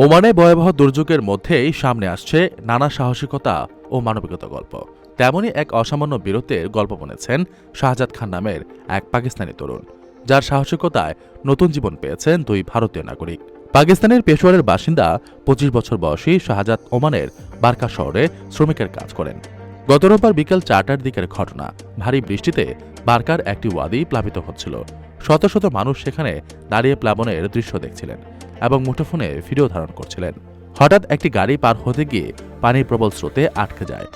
ওমানে ভয়াবহ দুর্যোগের মধ্যেই সামনে আসছে নানা সাহসিকতা ও মানবিকতা গল্প। তেমনই এক অসামান্য বীরত্বের গল্প বলেছেন শাহজাদ খান নামের এক পাকিস্তানি তরুণ, যার সাহসিকতায় নতুন জীবন পেয়েছেন দুই ভারতীয় নাগরিক। পাকিস্তানের পেশোয়ারের বাসিন্দা ২৫ বছর বয়সী শাহজাদ ওমানের বারকা শহরে শ্রমিকের কাজ করেন। গত রোববার বিকেল ৪টার দিকের ঘটনা। ভারী বৃষ্টিতে বারকার একটি ওয়াদি প্লাবিত হচ্ছিল। শত শত মানুষ সেখানে দাঁড়িয়ে প্লাবনের দৃশ্য দেখছিলেন এবং মুঠোফোনে ভিডিও ধারণ করছিলেন। হঠাৎ একটি গাড়ি পার হতে গিয়ে পানির প্রবল স্রোতে আটকে যায়।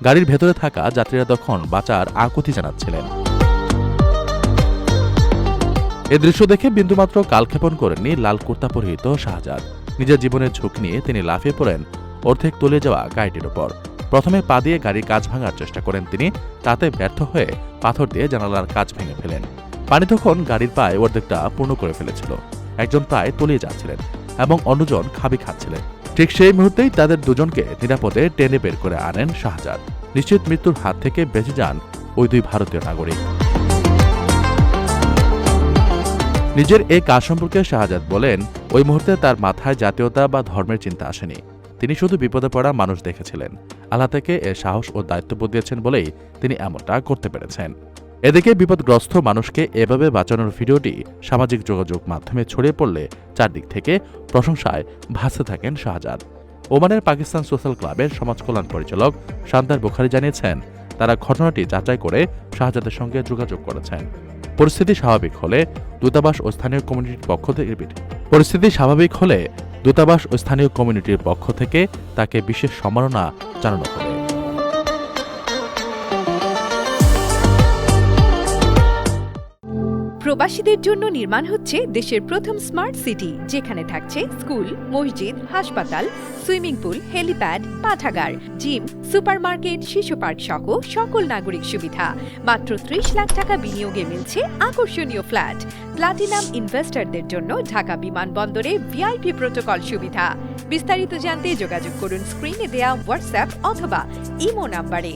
গাড়ির ভেতরে থাকা যাত্রীরা তখন বাঁচার আকুতি জানাচ্ছিলেন। এ দৃশ্য দেখে বিন্দুমাত্র কালক্ষেপণ করেননি লাল কুর্তা পরিহিত শাহজাদ। নিজের জীবনের ঝুঁকি নিয়ে তিনি লাফিয়ে পড়েন অর্ধেক তলিয়ে যাওয়া গাড়িটির ওপর। প্রথমে পা দিয়ে গাড়ির কাঁচ ভাঙার চেষ্টা করেন তিনি, তাতে ব্যর্থ হয়ে পাথর দিয়ে জানালার কাঁচ ভেঙে ফেলেন। পানি তখন গাড়ির পায়ে অর্ধেকটা পূর্ণ করে ফেলেছিল। একজন প্রায় তলিয়ে যাচ্ছিলেন এবং অন্যজন খাবি খাচ্ছিলেন। ঠিক সেই মুহূর্তেই তাদের দুজনকে নিরাপদে টেনে বের করে আনেন শাহজাদ। নিশ্চিত মৃত্যুর হাত থেকে বেঁচে যান ওই দুই ভারতীয় নাগরিক। নিজের এই কাজ সম্পর্কে শাহজাদ বলেন, ওই মুহূর্তে তার মাথায় জাতীয়তা বা ধর্মের চিন্তা আসেনি। তিনি শুধু বিপদে পড়া মানুষ দেখেছিলেন। আল্লাহ থেকে এর সাহস ও দায়িত্ববোধ দিয়েছেন বলেই তিনি এমনটা করতে পেরেছেন। এদিকে বিপদগ্রস্ত মানুষকে এভাবে বাঁচানোর ভিডিওটি সামাজিক যোগাযোগ মাধ্যমে ছড়িয়ে পড়লে চারদিক থেকে প্রশংসায় ভাসতে থাকেন শাহজাদ। ওমানের পাকিস্তান সোশ্যাল ক্লাবের সমাজ কল্যাণ পরিচালক শান্তার বুখারী জানিয়েছেন, তারা ঘটনাটি যাচাই করে শাহজাদের সঙ্গে যোগাযোগ করেছেন। পরিস্থিতি স্বাভাবিক হলে দূতাবাস ও স্থানীয় কমিউনিটির পক্ষ থেকে তাকে বিশেষ সম্মাননা জানানো হবে। প্রবাসীদের জন্য নির্মাণ হচ্ছে দেশের প্রথম স্মার্ট সিটি, যেখানে থাকছে স্কুল, মসজিদ, হাসপাতাল, সুইমিং পুল, হেলিপ্যাড, পাঠাগার, জিম, সুপারমার্কেট, শিশু পার্ক সহ সকল নাগরিক সুবিধা। মাত্র ৩০ লাখ টাকা বিনিয়োগে মিলছে আকর্ষণীয় ফ্ল্যাট। প্লাটিনাম ইনভেস্টরদের জন্য ঢাকা বিমানবন্দরে ভিআইপি প্রোটোকল সুবিধা। বিস্তারিত জানতে যোগাযোগ করুন স্ক্রিনে দেয়া হোয়াটসঅ্যাপ অথবা ইমো নাম্বারে।